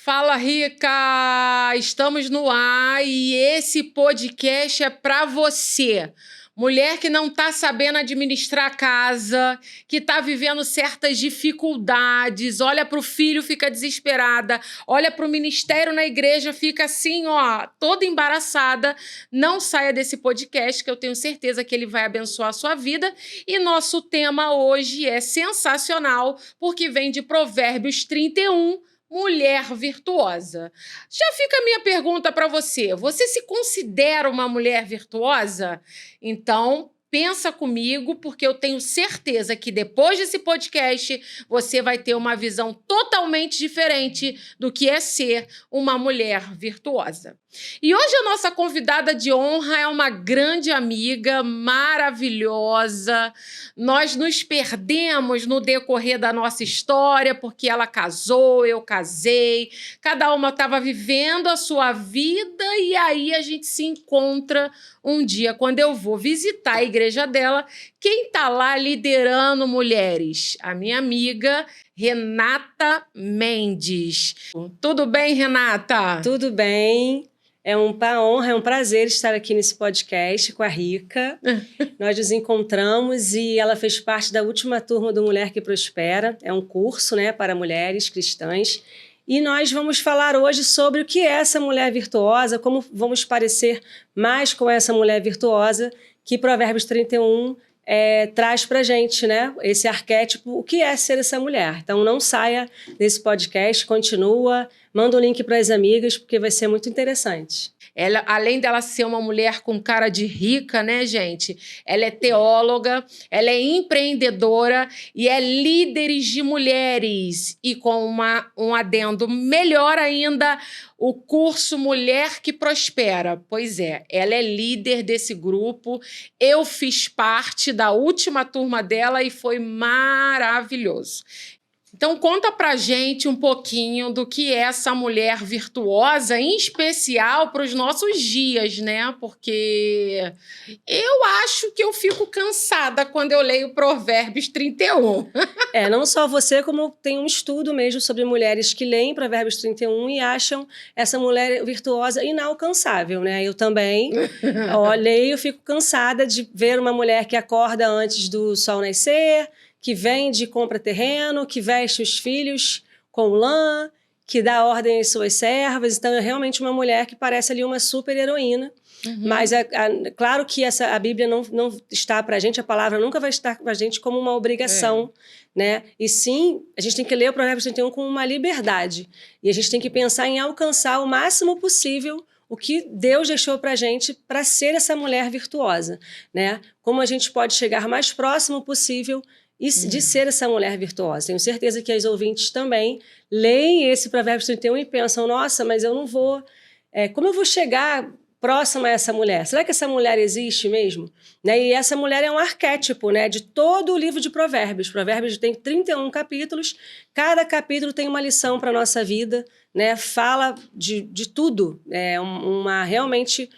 Fala, Rica! Estamos no ar e esse podcast é para você. Mulher que não está sabendo administrar a casa, que está vivendo certas dificuldades, olha para o filho, fica desesperada, olha para o ministério na igreja, fica assim, ó, toda embaraçada. Não saia desse podcast, que eu tenho certeza que ele vai abençoar a sua vida. E nosso tema hoje é sensacional, porque vem de Provérbios 31, mulher virtuosa. Já fica a minha pergunta para você. Você se considera uma mulher virtuosa? Então, pensa comigo, porque eu tenho certeza que depois desse podcast você vai ter uma visão totalmente diferente do que é ser uma mulher virtuosa. E hoje a nossa convidada de honra é uma grande amiga, maravilhosa. Nós nos perdemos no decorrer da nossa história, porque ela casou, eu casei, cada uma estava vivendo a sua vida e aí a gente se encontra um dia, quando eu vou visitar a igreja dela. Quem está lá liderando mulheres? A minha amiga Renata Mendes. Tudo bem, Renata? Tudo bem. É uma honra, é um prazer estar aqui nesse podcast com a Rica. Nós nos encontramos e ela fez parte da última turma do Mulher que Prospera. É um curso, né, para mulheres cristãs. E nós vamos falar hoje sobre o que é essa mulher virtuosa, como vamos parecer mais com essa mulher virtuosa que Provérbios 31 traz para a gente, né? Esse arquétipo, o que é ser essa mulher. Então não saia desse podcast, continua, manda o link para as amigas, porque vai ser muito interessante. Ela, além dela ser uma mulher com cara de rica, né, gente? Ela é teóloga, ela é empreendedora e é líder de mulheres. E com um adendo melhor ainda, o curso Mulher que Prospera. Pois é, ela é líder desse grupo. Eu fiz parte da última turma dela e foi maravilhoso. Então, conta pra gente um pouquinho do que é essa mulher virtuosa, em especial para os nossos dias, né? Porque eu acho que eu fico cansada quando eu leio Provérbios 31. Não só você, como tem um estudo mesmo sobre mulheres que leem Provérbios 31 e acham essa mulher virtuosa inalcançável, né? Eu também leio, fico cansada de ver uma mulher que acorda antes do sol nascer, que vende e compra terreno, que veste os filhos com lã, que dá ordem às suas servas. Então, é realmente uma mulher que parece ali uma super heroína. Mas, claro que a Bíblia não está para a gente, a palavra nunca vai estar para a gente como uma obrigação, né? E sim, a gente tem que ler o Provérbios 31 como uma liberdade. E a gente tem que pensar em alcançar o máximo possível o que Deus deixou para a gente para ser essa mulher virtuosa, né? Como a gente pode chegar mais próximo possível de ser essa mulher virtuosa. Tenho certeza que as ouvintes também leem esse Provérbios 31 e pensam, nossa, mas eu não vou... como eu vou chegar próxima a essa mulher? Será que essa mulher existe mesmo? Né? E essa mulher é um arquétipo, né, de todo o livro de Provérbios. Provérbios tem 31 capítulos, cada capítulo tem uma lição para a nossa vida, né? Fala de tudo. Realmente...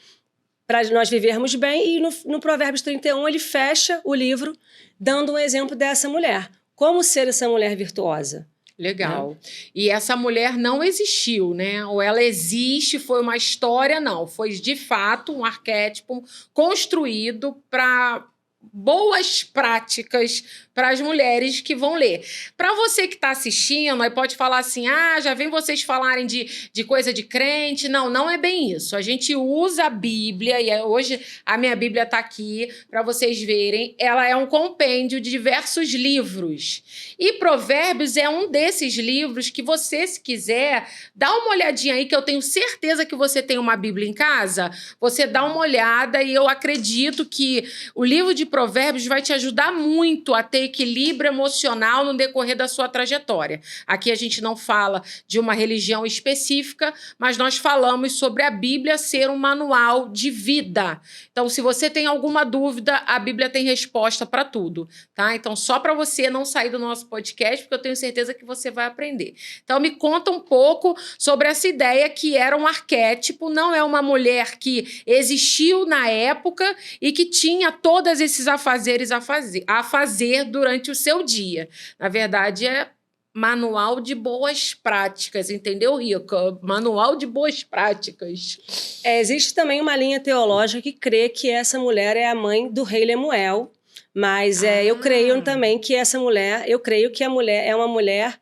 para nós vivermos bem, e no Provérbios 31 ele fecha o livro dando um exemplo dessa mulher. Como ser essa mulher virtuosa? Legal. E essa mulher não existiu, né? Ou ela existe, foi uma história, não. Foi, de fato, um arquétipo construído para boas práticas para as mulheres que vão ler. Para você que está assistindo, aí pode falar assim, já vem vocês falarem de coisa de crente. Não, não é bem isso. A gente usa a Bíblia, e hoje a minha Bíblia está aqui para vocês verem. Ela é um compêndio de diversos livros. E Provérbios é um desses livros que você, se quiser, dá uma olhadinha aí, que eu tenho certeza que você tem uma Bíblia em casa. Você dá uma olhada e eu acredito que o livro de Provérbios vai te ajudar muito a ter equilíbrio emocional no decorrer da sua trajetória. Aqui a gente não fala de uma religião específica, mas nós falamos sobre a Bíblia ser um manual de vida. Então, se você tem alguma dúvida, a Bíblia tem resposta para tudo, tá? Então, só para você não sair do nosso podcast, porque eu tenho certeza que você vai aprender. Então, me conta um pouco sobre essa ideia que era um arquétipo, não é uma mulher que existiu na época e que tinha todos esses afazeres a fazer durante o seu dia. Na verdade, é manual de boas práticas, entendeu, Rica? Manual de boas práticas. Existe também uma linha teológica que crê que essa mulher é a mãe do rei Lemuel, mas eu creio também que essa mulher, eu creio que a mulher é uma mulher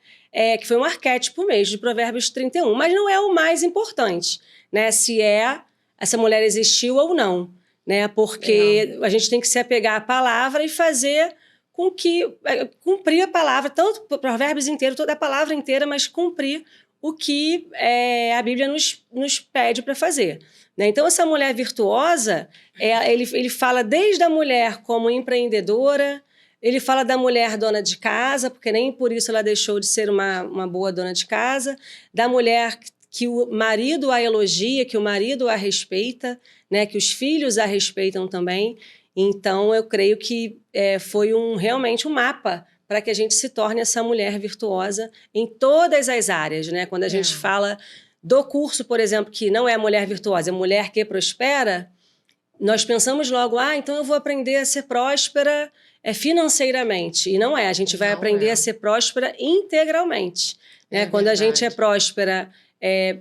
que foi um arquétipo mesmo de Provérbios 31, mas não é o mais importante, né? Se essa mulher existiu ou não, né? Porque a gente tem que se apegar à palavra e fazer com que cumprir a palavra, tanto Provérbios inteiro, toda a palavra inteira, mas cumprir o que a Bíblia nos pede para fazer. Né? Então, essa mulher virtuosa, ele fala desde a mulher como empreendedora, ele fala da mulher dona de casa, porque nem por isso ela deixou de ser uma boa dona de casa, da mulher que o marido a elogia, que o marido a respeita, né? Que os filhos a respeitam também. Então, eu creio que foi realmente um mapa para que a gente se torne essa mulher virtuosa em todas as áreas, né? Quando a gente fala do curso, por exemplo, que não é mulher virtuosa, é mulher que prospera, nós pensamos logo, então eu vou aprender a ser próspera financeiramente. E não é, a gente vai aprender a ser próspera integralmente. Né? Quando a gente é próspera,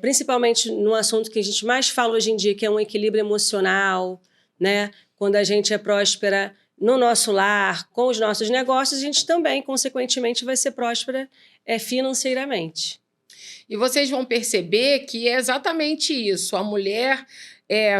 principalmente no assunto que a gente mais fala hoje em dia, que é um equilíbrio emocional, né? Quando a gente é próspera no nosso lar, com os nossos negócios, a gente também, consequentemente, vai ser próspera financeiramente. E vocês vão perceber que é exatamente isso. A mulher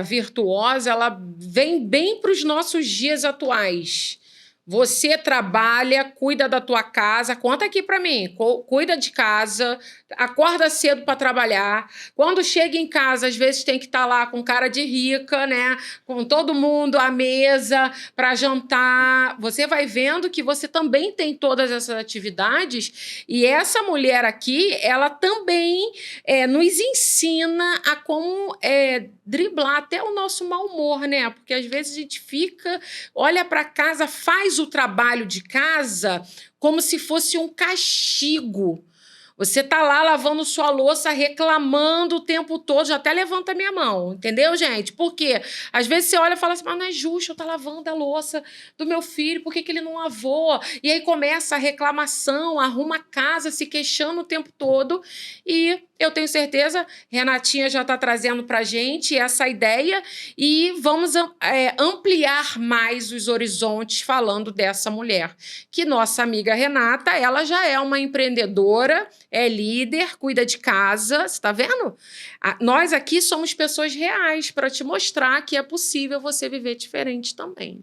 virtuosa, ela vem bem para os nossos dias atuais. Você trabalha, cuida da tua casa, conta aqui para mim, cuida de casa, acorda cedo para trabalhar. Quando chega em casa, às vezes tem que estar lá com cara de rica, né? Com todo mundo à mesa para jantar. Você vai vendo que você também tem todas essas atividades e essa mulher aqui, ela também nos ensina a como driblar até o nosso mau humor, né? Porque às vezes a gente olha para casa, faz o trabalho de casa como se fosse um castigo. Você tá lá lavando sua louça, reclamando o tempo todo, já até levanta a minha mão, entendeu, gente? Porque às vezes você olha e fala assim, mas não é justo, eu tá lavando a louça do meu filho, por que ele não lavou? E aí começa a reclamação, arruma a casa, se queixando o tempo todo. E eu tenho certeza, Renatinha já está trazendo para a gente essa ideia e vamos ampliar mais os horizontes falando dessa mulher. Que nossa amiga Renata, ela já é uma empreendedora, é líder, cuida de casa, você está vendo? Nós aqui somos pessoas reais para te mostrar que é possível você viver diferente também.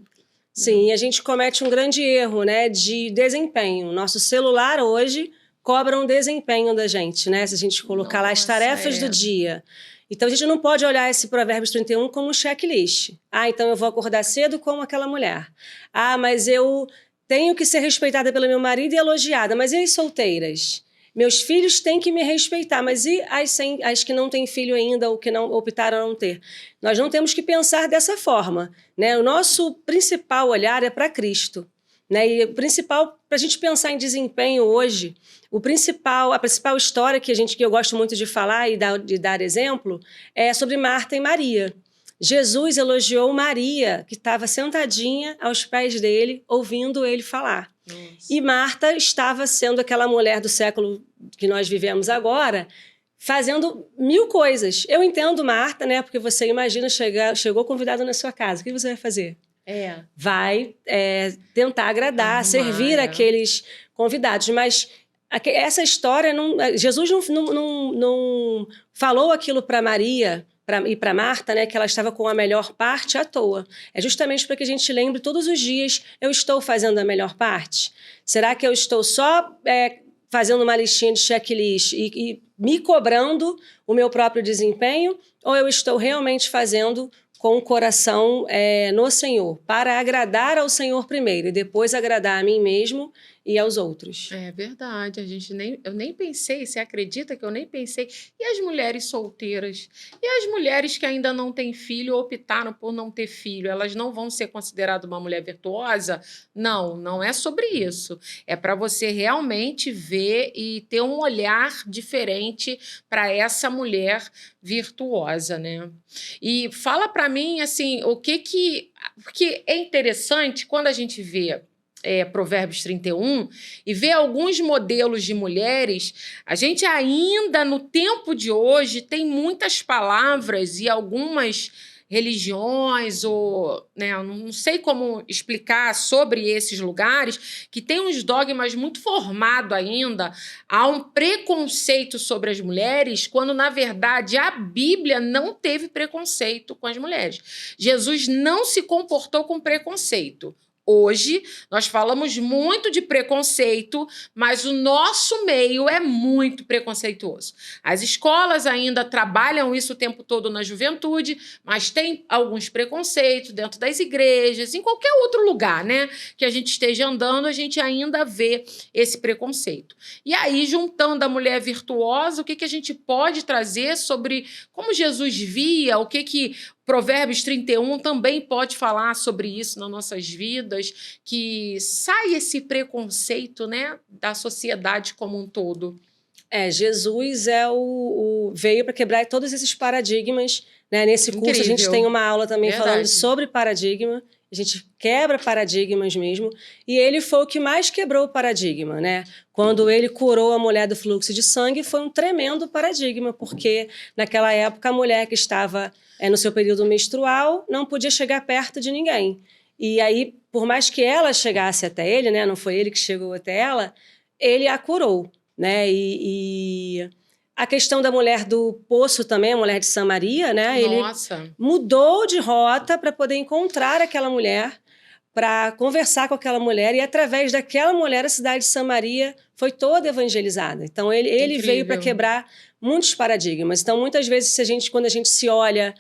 Sim, a gente comete um grande erro, né, de desempenho. Nosso celular hoje cobra um desempenho da gente, né? Se a gente colocar lá as tarefas do dia. Então, a gente não pode olhar esse Provérbios 31 como um checklist. Então eu vou acordar cedo como aquela mulher. Mas eu tenho que ser respeitada pelo meu marido e elogiada. Mas e as solteiras? Meus filhos têm que me respeitar, mas e as que não têm filho ainda ou que não optaram a não ter? Nós não temos que pensar dessa forma, né? O nosso principal olhar é para Cristo. Né? E o principal, para a gente pensar em desempenho hoje, a principal história que eu gosto muito de falar e de dar exemplo é sobre Marta e Maria. Jesus elogiou Maria, que estava sentadinha aos pés dele, ouvindo ele falar. Nossa. E Marta estava sendo aquela mulher do século que nós vivemos agora, fazendo 1000 coisas. Eu entendo Marta, né? Porque você imagina, chegou convidado na sua casa, o que você vai fazer? Vai tentar agradar, servir aqueles convidados. Mas essa história, Jesus não falou aquilo para Maria e para Marta, né, que ela estava com a melhor parte à toa. É justamente para que a gente lembre todos os dias, eu estou fazendo a melhor parte? Será que eu estou só fazendo uma listinha de checklist e me cobrando o meu próprio desempenho? Ou eu estou realmente fazendo com o coração no Senhor, para agradar ao Senhor primeiro e depois agradar a mim mesmo e aos outros. É verdade, eu nem pensei, você acredita que eu nem pensei? E as mulheres solteiras? E as mulheres que ainda não têm filho ou optaram por não ter filho, elas não vão ser consideradas uma mulher virtuosa? Não, não é sobre isso. É para você realmente ver e ter um olhar diferente para essa mulher virtuosa, né? E fala para mim, assim, porque é interessante quando a gente vê Provérbios 31 e ver alguns modelos de mulheres, a gente ainda, no tempo de hoje, tem muitas palavras e algumas religiões, ou né, eu não sei como explicar sobre esses lugares, que tem uns dogmas muito formados ainda, há um preconceito sobre as mulheres, quando, na verdade, a Bíblia não teve preconceito com as mulheres. Jesus não se comportou com preconceito. Hoje, nós falamos muito de preconceito, mas o nosso meio é muito preconceituoso. As escolas ainda trabalham isso o tempo todo na juventude, mas tem alguns preconceitos dentro das igrejas, em qualquer outro lugar, né, que a gente esteja andando, a gente ainda vê esse preconceito. E aí, juntando a mulher virtuosa, o que a gente pode trazer sobre como Jesus via, o que Provérbios 31 também pode falar sobre isso nas nossas vidas, que sai esse preconceito, né, da sociedade como um todo. Jesus veio para quebrar todos esses paradigmas, né? Nesse Incrível. curso a gente tem uma aula também Verdade. falando sobre paradigma, a gente quebra paradigmas mesmo, e ele foi o que mais quebrou o paradigma, né? Quando ele curou a mulher do fluxo de sangue, foi um tremendo paradigma, porque naquela época a mulher que estava no seu período menstrual não podia chegar perto de ninguém. E aí, por mais que ela chegasse até ele, né? Não foi ele que chegou até ela, ele a curou, né? E a questão da mulher do poço também, a mulher de Samaria, né? Nossa. Ele mudou de rota para poder encontrar aquela mulher, para conversar com aquela mulher, e através daquela mulher a cidade de Samaria foi toda evangelizada. Então ele veio para quebrar muitos paradigmas. Então muitas vezes quando a gente se olha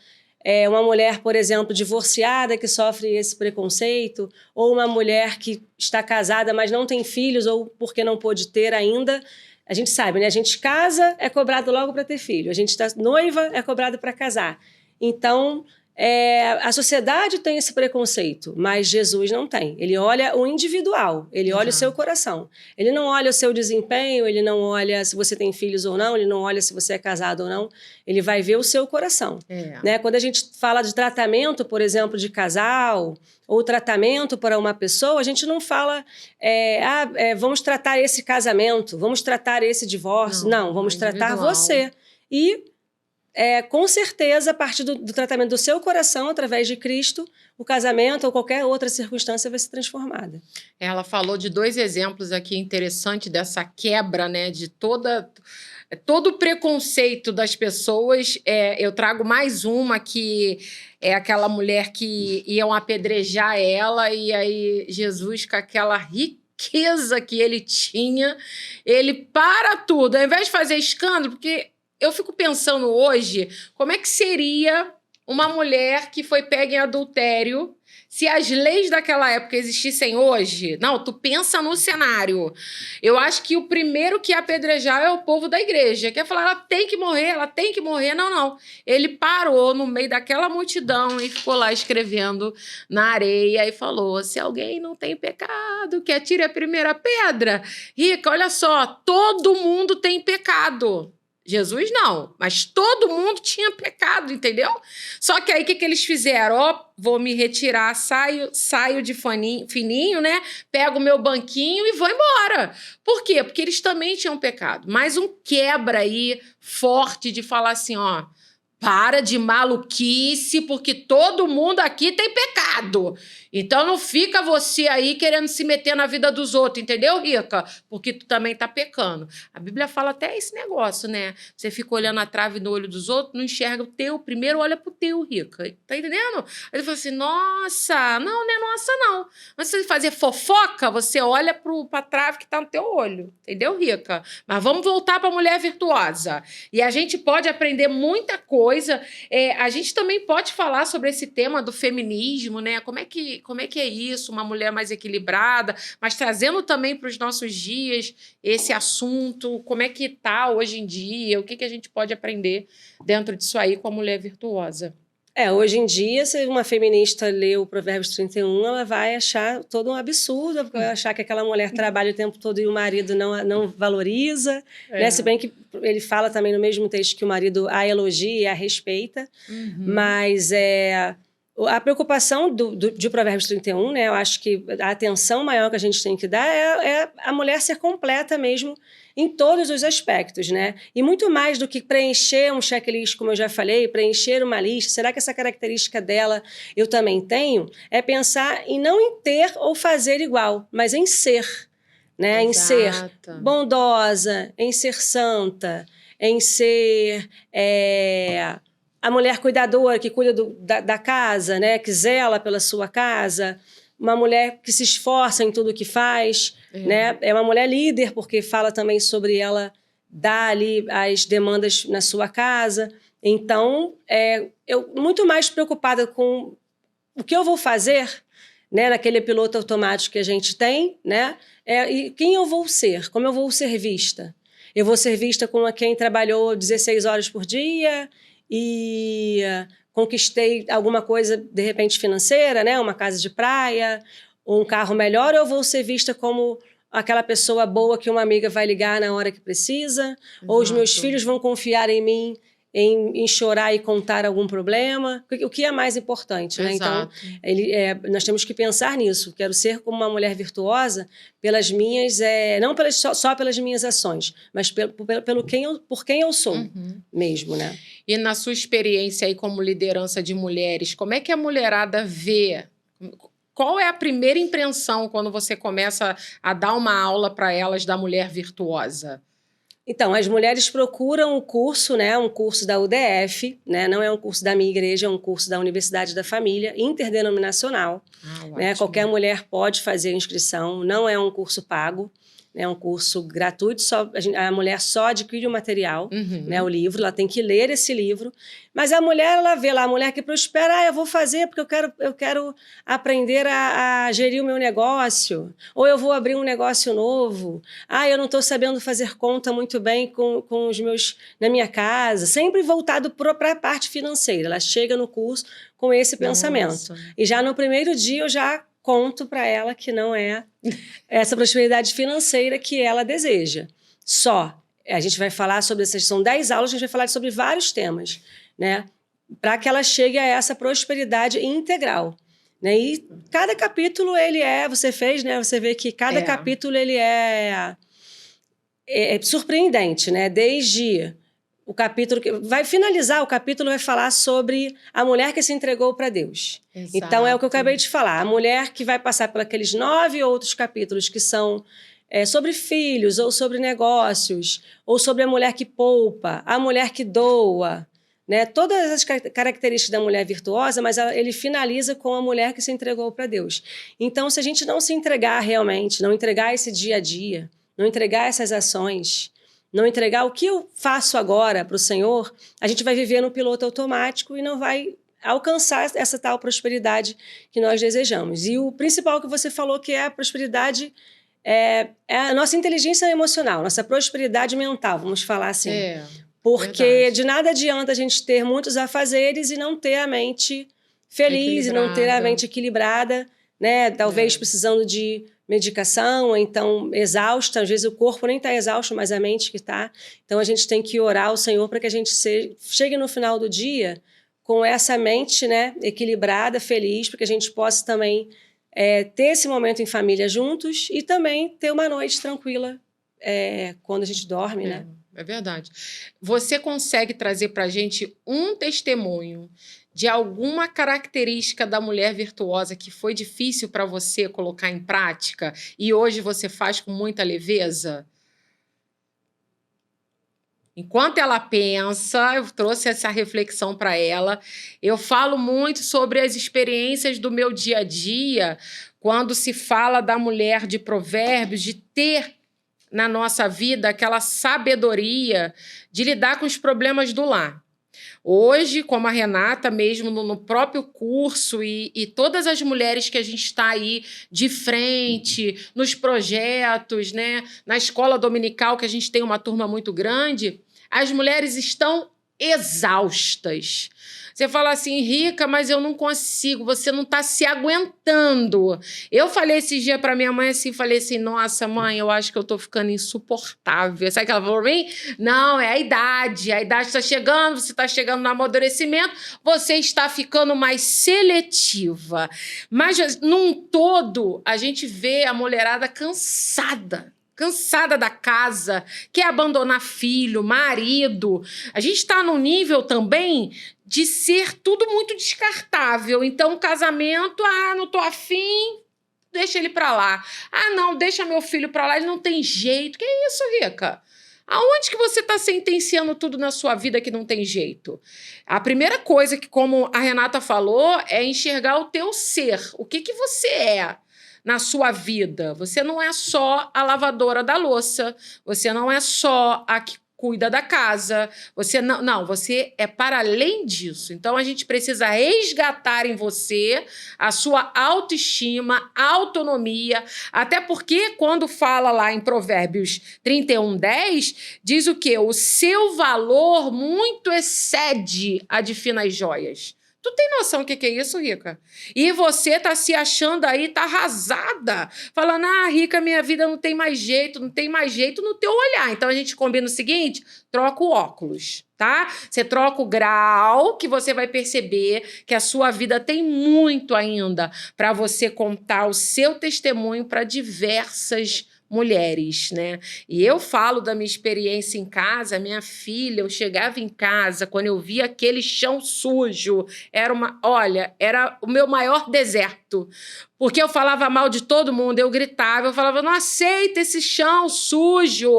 uma mulher, por exemplo, divorciada que sofre esse preconceito, ou uma mulher que está casada mas não tem filhos ou porque não pôde ter ainda, a gente sabe, né? A gente casa, é cobrado logo para ter filho. A gente está noiva, é cobrado para casar. Então, a sociedade tem esse preconceito, mas Jesus não tem. Ele olha o individual, ele olha o seu coração. Ele não olha o seu desempenho, ele não olha se você tem filhos ou não, ele não olha se você é casado ou não. Ele vai ver o seu coração. Né? Quando a gente fala de tratamento, por exemplo, de casal, ou tratamento para uma pessoa, a gente não fala vamos tratar esse casamento, vamos tratar esse divórcio. Não, vamos tratar você. E com certeza, a partir do tratamento do seu coração, através de Cristo, o casamento ou qualquer outra circunstância vai ser transformada. Ela falou de 2 exemplos aqui interessantes dessa quebra, né, de todo o preconceito das pessoas. Eu trago mais uma, que é aquela mulher que iam apedrejar ela, e aí Jesus, com aquela riqueza que ele tinha, ele para tudo, ao invés de fazer escândalo, porque eu fico pensando hoje, como é que seria uma mulher que foi pega em adultério se as leis daquela época existissem hoje? Não, tu pensa no cenário. Eu acho que o primeiro que ia apedrejar é o povo da igreja, que ia falar, ela tem que morrer, ela tem que morrer. Não, não. Ele parou no meio daquela multidão e ficou lá escrevendo na areia e falou, se alguém não tem pecado, que atire a primeira pedra. Rica, olha só, todo mundo tem pecado. Jesus não, mas todo mundo tinha pecado, entendeu? Só que aí o que eles fizeram? Vou me retirar, saio de fininho, né? Pego o meu banquinho e vou embora. Por quê? Porque eles também tinham pecado. Mais um quebra aí forte de falar assim, ó, para de maluquice, porque todo mundo aqui tem pecado. Então não fica você aí querendo se meter na vida dos outros, entendeu, Rica? Porque tu também tá pecando. A Bíblia fala até esse negócio, né? Você fica olhando a trave no olho dos outros, não enxerga o teu, primeiro olha pro teu, Rica. Tá entendendo? Aí ele fala assim, nossa, não é nossa não. Mas se você fazer fofoca, você olha pra trave que tá no teu olho, entendeu, Rica? Mas vamos voltar pra mulher virtuosa. E a gente pode aprender muita coisa. A gente também pode falar sobre esse tema do feminismo, né? Como é que é isso, uma mulher mais equilibrada, mas trazendo também para os nossos dias esse assunto, como é que está hoje em dia, o que a gente pode aprender dentro disso aí com a mulher virtuosa. Hoje em dia, se uma feminista lê o Provérbios 31, ela vai achar todo um absurdo, porque vai achar que aquela mulher trabalha o tempo todo e o marido não valoriza, né? Se bem que ele fala também no mesmo texto que o marido a elogia e a respeita, mas A preocupação de Provérbios 31, né? Eu acho que a atenção maior que a gente tem que dar é a mulher ser completa mesmo em todos os aspectos, né? E muito mais do que preencher um checklist, como eu já falei, preencher uma lista, será que essa característica dela eu também tenho? É pensar em não em ter ou fazer igual, mas em ser, né? Em ser bondosa, em ser santa, em ser a mulher cuidadora que cuida da casa, né? Que zela pela sua casa, uma mulher que se esforça em tudo que faz, né? É uma mulher líder, porque fala também sobre ela dar ali as demandas na sua casa. Então, eu muito mais preocupada com o que eu vou fazer, né? Naquele piloto automático que a gente tem, né? E quem eu vou ser, como eu vou ser vista. Eu vou ser vista como quem trabalhou 16 horas por dia e conquistei alguma coisa, de repente, financeira, né? Uma casa de praia, um carro melhor, ou eu vou ser vista como aquela pessoa boa que uma amiga vai ligar na hora que precisa, exato, ou os meus filhos vão confiar em mim em chorar e contar algum problema, o que é mais importante, né? Então, nós temos que pensar nisso. Quero ser como uma mulher virtuosa pelas minhas, não só pelas minhas ações, mas por quem eu sou mesmo, né? E na sua experiência aí como liderança de mulheres, como é que a mulherada vê? Qual é a primeira impressão quando você começa a dar uma aula para elas da mulher virtuosa? Então, as mulheres procuram um curso, né, um curso da UDF, né, não é um curso da minha igreja, é um curso da Universidade da Família, interdenominacional. Né, qualquer mulher pode fazer a inscrição, não é um curso pago, é um curso gratuito, a mulher só adquire o material, né, o livro, ela tem que ler esse livro, mas a mulher, ela vê lá, a mulher que prospera, eu vou fazer porque eu quero aprender a gerir o meu negócio, ou eu vou abrir um negócio novo, eu não estou sabendo fazer conta muito bem com os meus, na minha casa, sempre voltado para a parte financeira, ela chega no curso com esse pensamento, e já no primeiro dia eu já conto para ela que não é essa prosperidade financeira que ela deseja. A gente vai falar sobre essas, são 10 aulas, a gente vai falar sobre vários temas, né? Para que ela chegue a essa prosperidade integral. Né? E cada capítulo, você fez, né? Você vê que cada capítulo, ele é surpreendente, né? Desde o capítulo que vai finalizar, o capítulo vai falar sobre a mulher que se entregou para Deus. Exato. Então, é o que eu acabei de falar. A mulher que vai passar por aqueles 9 outros capítulos que são sobre filhos, ou sobre negócios, ou sobre a mulher que poupa, a mulher que doa, né? Todas as características da mulher virtuosa, mas ele finaliza com a mulher que se entregou para Deus. Então, se a gente não se entregar realmente, não entregar esse dia a dia, não entregar essas ações, não entregar o que eu faço agora para o Senhor, a gente vai viver no piloto automático e não vai alcançar essa tal prosperidade que nós desejamos. E o principal que você falou, que é a prosperidade, é a nossa inteligência emocional, nossa prosperidade mental, vamos falar assim. Porque verdade. De nada adianta a gente ter muitos afazeres e não ter a mente feliz, e não ter a mente equilibrada, né? Talvez precisando de medicação, ou então exausta, às vezes o corpo nem está exausto, mas a mente que está. Então a gente tem que orar ao Senhor para que a gente chegue no final do dia com essa mente, né, equilibrada, feliz, para que a gente possa também ter esse momento em família juntos e também ter uma noite tranquila quando a gente dorme, né? É verdade. Você consegue trazer para a gente um testemunho de alguma característica da mulher virtuosa que foi difícil para você colocar em prática e hoje você faz com muita leveza? Enquanto ela pensa, eu trouxe essa reflexão para ela. Eu falo muito sobre as experiências do meu dia a dia, quando se fala da mulher de Provérbios, de ter na nossa vida aquela sabedoria de lidar com os problemas do lar. Hoje, como a Renata, mesmo no próprio curso e todas as mulheres que a gente está aí de frente, nos projetos, né, na escola dominical, que a gente tem uma turma muito grande, as mulheres estão exaustas. Você fala assim, Rica, mas eu não consigo, você não está se aguentando. Eu falei esse dia para minha mãe assim, falei assim, nossa, mãe, eu acho que eu tô ficando insuportável. Sabe o que ela falou para mim? Não, é a idade está chegando, você está chegando no amadurecimento, você está ficando mais seletiva. Mas, num todo, a gente vê a mulherada cansada da casa, quer abandonar filho, marido. A gente está num nível também de ser tudo muito descartável. Então, casamento, não tô afim, deixa ele pra lá. Não, deixa meu filho pra lá, ele não tem jeito. Que isso, Rica? Aonde que você está sentenciando tudo na sua vida que não tem jeito? A primeira coisa que, como a Renata falou, é enxergar o teu ser. O que você é na sua vida? Você não é só a lavadora da louça, você não é só a que cuida da casa, você não, você é para além disso. Então, a gente precisa resgatar em você a sua autoestima, autonomia, até porque quando fala lá em Provérbios 31:10, diz o quê? O seu valor muito excede a de finas joias. Tu tem noção do que é isso, Rica? E você tá se achando aí, tá arrasada, falando, Rica, minha vida não tem mais jeito no teu olhar. Então, a gente combina o seguinte, troca o óculos, tá? Você troca o grau, que você vai perceber que a sua vida tem muito ainda para você contar o seu testemunho para diversas mulheres, né? E eu falo da minha experiência em casa, minha filha, eu chegava em casa, quando eu via aquele chão sujo, era o meu maior deserto, porque eu falava mal de todo mundo, eu gritava, eu falava, não aceita esse chão sujo.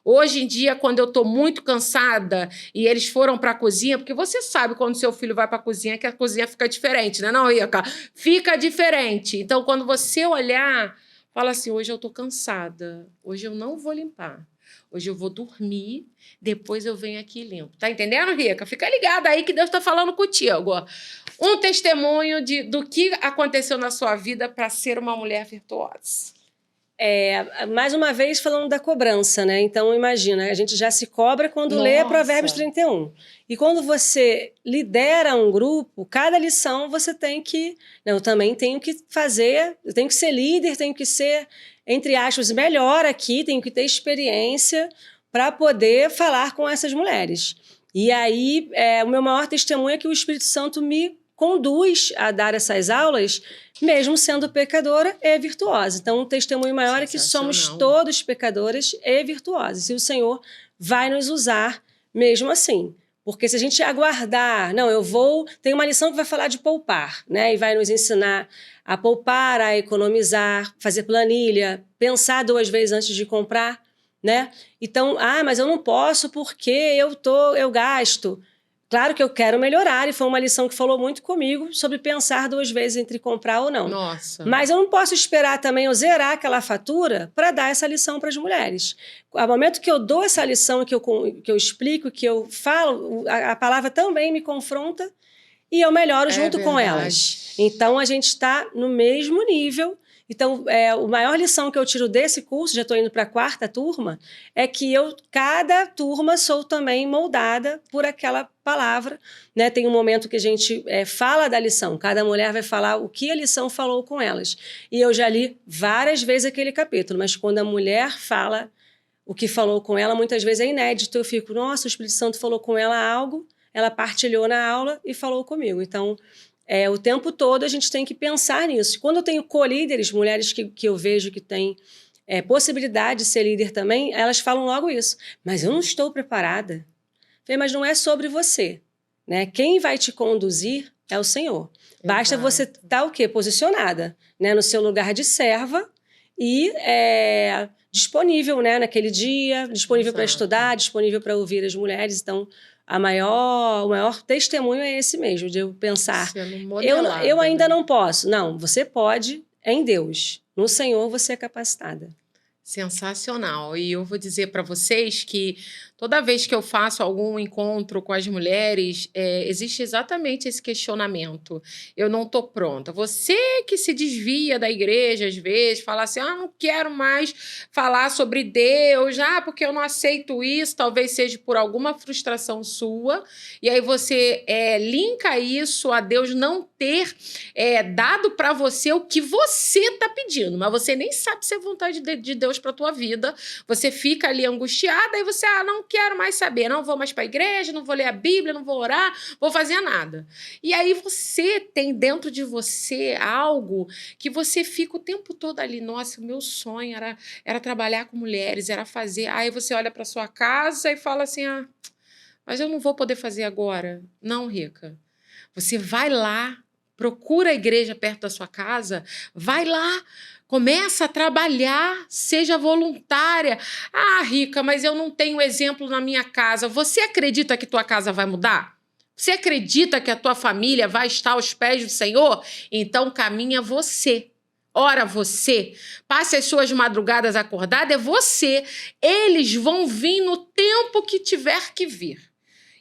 Hoje em dia, quando eu tô muito cansada e eles foram para a cozinha, porque você sabe quando seu filho vai para a cozinha que a cozinha fica diferente, né? Não, Rica? Fica diferente. Então, quando você olhar, fala assim, hoje eu tô cansada, hoje eu não vou limpar, hoje eu vou dormir, depois eu venho aqui e limpo. Tá entendendo, Rica? Fica ligada aí que Deus tá falando contigo. Um testemunho do que aconteceu na sua vida para ser uma mulher virtuosa. Mais uma vez falando da cobrança, né? Então, imagina, a gente já se cobra quando lê Provérbios 31. E quando você lidera um grupo, cada lição você tem que... eu também tenho que fazer, eu tenho que ser líder, tenho que ser, entre aspas, melhor aqui, tenho que ter experiência para poder falar com essas mulheres. E aí, o meu maior testemunho é que o Espírito Santo me conduz a dar essas aulas, mesmo sendo pecadora e virtuosa. Então, um testemunho maior é que somos todos pecadoras e virtuosas. E o Senhor vai nos usar mesmo assim. Porque se a gente aguardar... tem uma lição que vai falar de poupar, né? E vai nos ensinar a poupar, a economizar, fazer planilha, pensar 2 vezes antes de comprar, né? Então, mas eu não posso porque eu gasto. Claro que eu quero melhorar, e foi uma lição que falou muito comigo sobre pensar 2 vezes entre comprar ou não. Nossa. Mas eu não posso esperar também eu zerar aquela fatura para dar essa lição para as mulheres. Ao momento que eu dou essa lição, que eu explico, que eu falo, a palavra também me confronta e eu melhoro junto com elas. Então, a gente está no mesmo nível. Então, a maior lição que eu tiro desse curso, já estou indo para a 4ª turma, é que cada turma sou também moldada por aquela palavra, né? Tem um momento que a gente fala da lição, cada mulher vai falar o que a lição falou com elas. E eu já li várias vezes aquele capítulo, mas quando a mulher fala o que falou com ela, muitas vezes é inédito. Eu fico, nossa, o Espírito Santo falou com ela algo, ela partilhou na aula e falou comigo. Então, o tempo todo a gente tem que pensar nisso. Quando eu tenho co-líderes, mulheres que eu vejo que têm possibilidade de ser líder também, elas falam logo isso. Mas eu não estou preparada. Falei, mas não é sobre você, né? Quem vai te conduzir é o Senhor. Basta você estar o quê? Posicionada, né? No seu lugar de serva e disponível, né? Naquele dia, disponível para estudar, disponível para ouvir as mulheres. Então, o maior testemunho é esse mesmo, de eu pensar, eu ainda não posso. Não, você pode em Deus. No Senhor você é capacitada. Sensacional. E eu vou dizer para vocês que Toda vez que eu faço algum encontro com as mulheres, existe exatamente esse questionamento. Eu não estou pronta. Você que se desvia da igreja, às vezes, fala assim, não quero mais falar sobre Deus, porque eu não aceito isso, talvez seja por alguma frustração sua, e aí você linka isso a Deus não ter dado para você o que você está pedindo, mas você nem sabe se é vontade de Deus para a tua vida, você fica ali angustiada, e você, não quero mais saber, não vou mais para a igreja, não vou ler a Bíblia, não vou orar, vou fazer nada. E aí você tem dentro de você algo que você fica o tempo todo ali, nossa, o meu sonho era trabalhar com mulheres, era fazer. Aí você olha para sua casa e fala assim, mas eu não vou poder fazer agora. Não, Rica. Você vai lá, procura a igreja perto da sua casa, vai lá, começa a trabalhar, seja voluntária. Rica, mas eu não tenho exemplo na minha casa. Você acredita que tua casa vai mudar? Você acredita que a tua família vai estar aos pés do Senhor? Então caminha você. Ora você, passe as suas madrugadas acordada, é você. Eles vão vir no tempo que tiver que vir.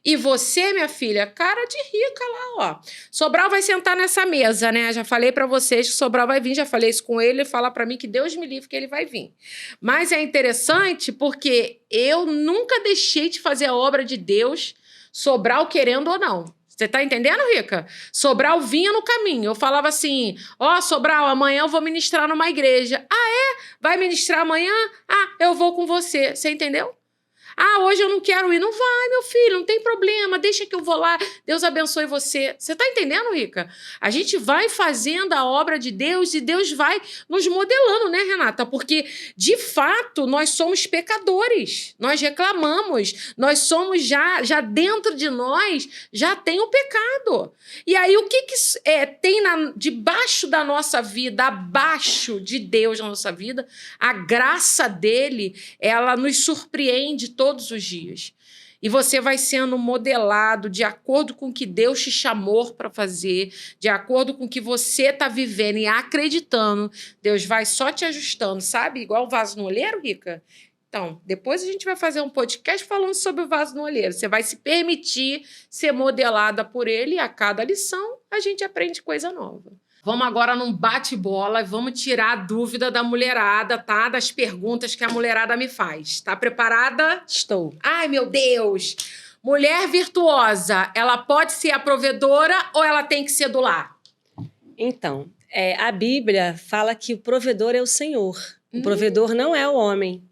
E você, minha filha, cara de rica lá, ó. Sobral vai sentar nessa mesa, né? Já falei pra vocês que Sobral vai vir, já falei isso com ele fala pra mim que Deus me livre que ele vai vir. Mas é interessante porque eu nunca deixei de fazer a obra de Deus, Sobral querendo ou não. Você tá entendendo, Rica? Sobral vinha no caminho. Eu falava assim, Sobral, amanhã eu vou ministrar numa igreja. Vai ministrar amanhã? Eu vou com você. Você entendeu? Hoje eu não quero ir. Não vai, meu filho, não tem problema. Deixa que eu vou lá. Deus abençoe você. Você tá entendendo, Rica? A gente vai fazendo a obra de Deus e Deus vai nos modelando, né, Renata? Porque, de fato, nós somos pecadores. Nós reclamamos. Nós somos já dentro de nós, já tem o pecado. E aí, o que tem debaixo da nossa vida, abaixo de Deus na nossa vida? A graça dele, ela nos surpreende todos os dias. E você vai sendo modelado de acordo com o que Deus te chamou para fazer, de acordo com o que você está vivendo e acreditando. Deus vai só te ajustando, sabe? Igual o vaso no olheiro, Rica. Então, depois a gente vai fazer um podcast falando sobre o vaso no olheiro. Você vai se permitir ser modelada por ele e a cada lição a gente aprende coisa nova. Vamos agora num bate-bola e vamos tirar a dúvida da mulherada, tá? Das perguntas que a mulherada me faz. Tá preparada? Estou. Ai, meu Deus! Mulher virtuosa, ela pode ser a provedora ou ela tem que ser do lar? Então, a Bíblia fala que o provedor é o Senhor. O provedor não é o homem,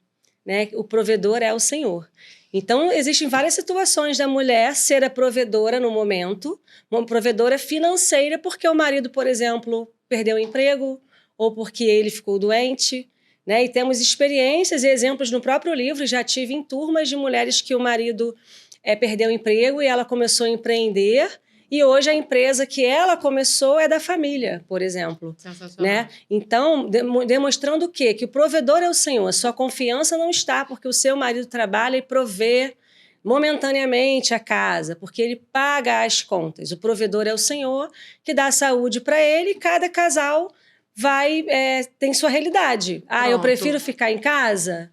né? O provedor é o Senhor. Então, existem várias situações da mulher ser a provedora no momento, uma provedora financeira, porque o marido, por exemplo, perdeu o emprego ou porque ele ficou doente, né? E temos experiências e exemplos no próprio livro, já tive em turmas de mulheres que o marido perdeu o emprego e ela começou a empreender, e hoje a empresa que ela começou é da família, por exemplo. Né? Então, demonstrando o quê? Que o provedor é o Senhor. A sua confiança não está porque o seu marido trabalha e provê momentaneamente a casa, porque ele paga as contas. O provedor é o Senhor, que dá saúde para ele, e cada casal tem sua realidade. Eu prefiro ficar em casa?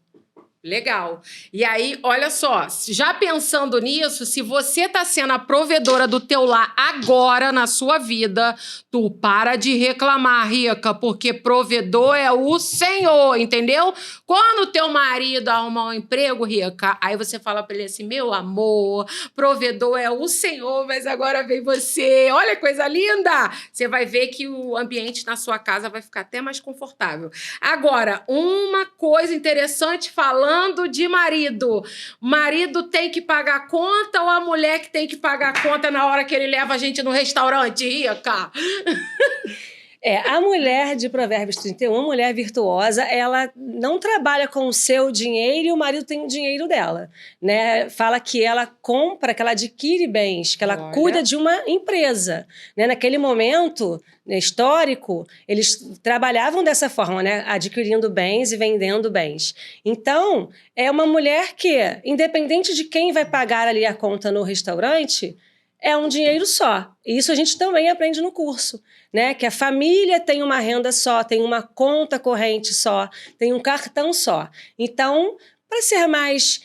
Legal. E aí, olha só, já pensando nisso, se você tá sendo a provedora do teu lar agora na sua vida, tu para de reclamar, Rica, porque provedor é o Senhor, entendeu? Quando o teu marido arrumar um emprego, Rica, aí você fala pra ele assim, meu amor, provedor é o Senhor, mas agora vem você, olha que coisa linda! Você vai ver que o ambiente na sua casa vai ficar até mais confortável. Agora, uma coisa interessante falando de marido. Marido tem que pagar a conta ou a mulher que tem que pagar a conta na hora que ele leva a gente no restaurante, Rica? A mulher de Provérbios 31, a mulher virtuosa, ela não trabalha com o seu dinheiro e o marido tem o dinheiro dela, né? Fala que ela compra, que ela adquire bens, que ela cuida de uma empresa, né? Naquele momento histórico, eles trabalhavam dessa forma, né? Adquirindo bens e vendendo bens. Então, é uma mulher que, independente de quem vai pagar ali a conta no restaurante, é um dinheiro só. E isso a gente também aprende no curso, né? Que a família tem uma renda só, tem uma conta corrente só, tem um cartão só. Então, para ser mais,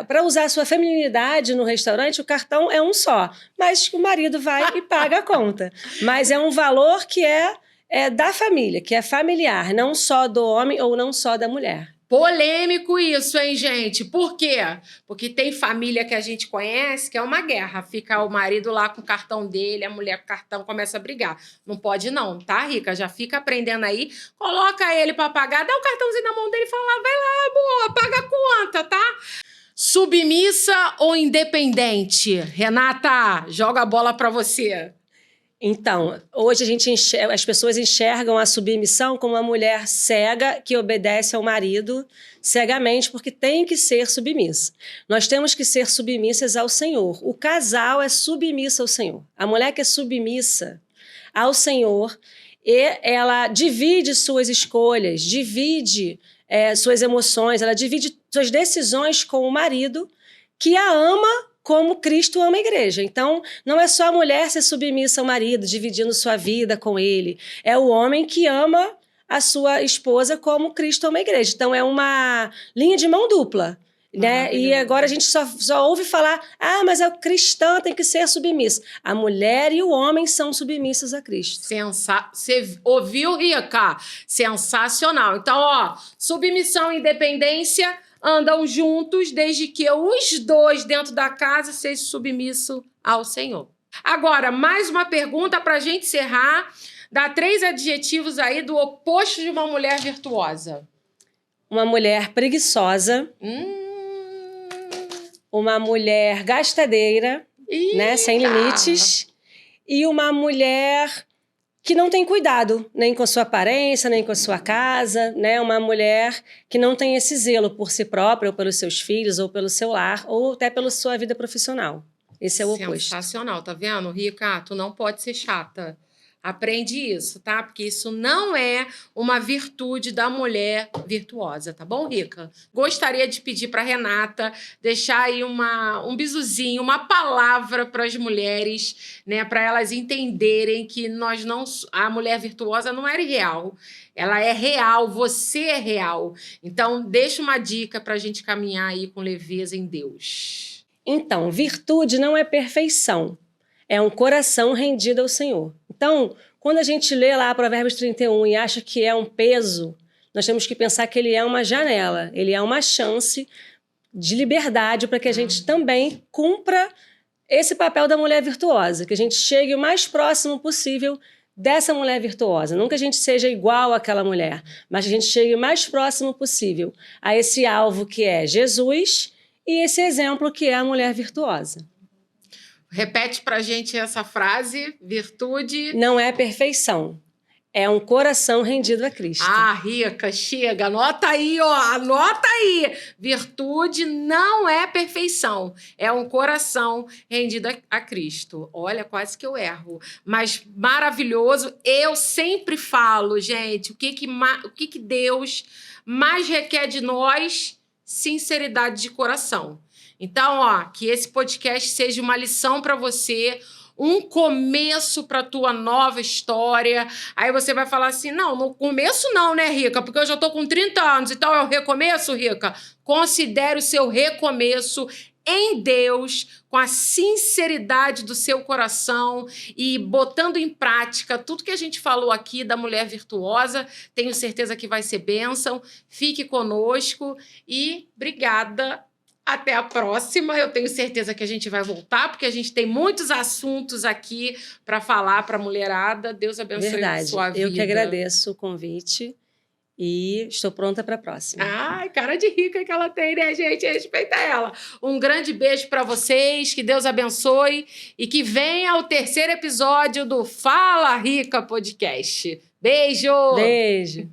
para usar a sua feminilidade no restaurante, o cartão é um só, mas o marido vai e paga a conta. Mas é um valor que é da família, que é familiar, não só do homem ou não só da mulher. Polêmico isso, hein, gente? Por quê? Porque tem família que a gente conhece que é uma guerra. Fica o marido lá com o cartão dele, a mulher com o cartão começa a brigar. Não pode não, tá, Rica? Já fica aprendendo aí. Coloca ele pra pagar, dá o cartãozinho na mão dele e fala, vai lá, amor, paga a conta, tá? Submissa ou independente? Renata, joga a bola pra você. Então, hoje as pessoas enxergam a submissão como uma mulher cega que obedece ao marido cegamente porque tem que ser submissa. Nós temos que ser submissas ao Senhor. O casal é submisso ao Senhor. A mulher que é submissa ao Senhor, ela divide suas escolhas, divide suas emoções, ela divide suas decisões com o marido que a ama como Cristo ama a igreja. Então, não é só a mulher ser submissa ao marido, dividindo sua vida com ele. É o homem que ama a sua esposa como Cristo ama a igreja. Então, é uma linha de mão dupla. Né? E agora a gente só ouve falar, mas a cristã tem que ser submissa. A mulher e o homem são submissos a Cristo. Você ouviu, Rica? Sensacional. Então, submissão e independência andam juntos desde que os dois dentro da casa sejam submissos ao Senhor. Agora, mais uma pergunta para a gente encerrar. Dá 3 adjetivos aí do oposto de uma mulher virtuosa. Uma mulher preguiçosa. Uma mulher gastadeira, né, sem limites. E uma mulher que não tem cuidado, nem com a sua aparência, nem com a sua casa, né? Uma mulher que não tem esse zelo por si própria, ou pelos seus filhos, ou pelo seu lar, ou até pela sua vida profissional. Esse é o oposto. Sensacional, tá vendo, Rica? Tu não pode ser chata. Aprende isso, tá? Porque isso não é uma virtude da mulher virtuosa, tá bom, Rica? Gostaria de pedir para Renata deixar aí um bizuzinho, uma palavra para as mulheres, né? Para elas entenderem que a mulher virtuosa não é real. Ela é real, você é real. Então, deixa uma dica para a gente caminhar aí com leveza em Deus. Então, virtude não é perfeição. É um coração rendido ao Senhor. Então, quando a gente lê lá Provérbios 31 e acha que é um peso, nós temos que pensar que ele é uma janela, ele é uma chance de liberdade para que a gente também cumpra esse papel da mulher virtuosa, que a gente chegue o mais próximo possível dessa mulher virtuosa. Não que a gente seja igual àquela mulher, mas que a gente chegue o mais próximo possível a esse alvo que é Jesus e esse exemplo que é a mulher virtuosa. Repete pra gente essa frase, virtude... Não é perfeição, é um coração rendido a Cristo. Rica, chega, anota aí, anota aí. Virtude não é perfeição, é um coração rendido a Cristo. Olha, quase que eu erro, mas maravilhoso. Eu sempre falo, gente, o que Deus mais requer de nós? Sinceridade de coração. Então, que esse podcast seja uma lição para você, um começo para a tua nova história. Aí você vai falar assim, não, no começo não, né, Rica? Porque eu já estou com 30 anos, então é o recomeço, Rica? Considere o seu recomeço em Deus, com a sinceridade do seu coração e botando em prática tudo que a gente falou aqui da mulher virtuosa. Tenho certeza que vai ser bênção. Fique conosco e obrigada. Até a próxima. Eu tenho certeza que a gente vai voltar, porque a gente tem muitos assuntos aqui para falar para a mulherada. Deus abençoe a sua vida. Eu que agradeço o convite e estou pronta para a próxima. Cara de rica que ela tem, né, gente? Respeita ela. Um grande beijo para vocês, que Deus abençoe e que venha o 3º episódio do Fala Rica Podcast. Beijo! Beijo!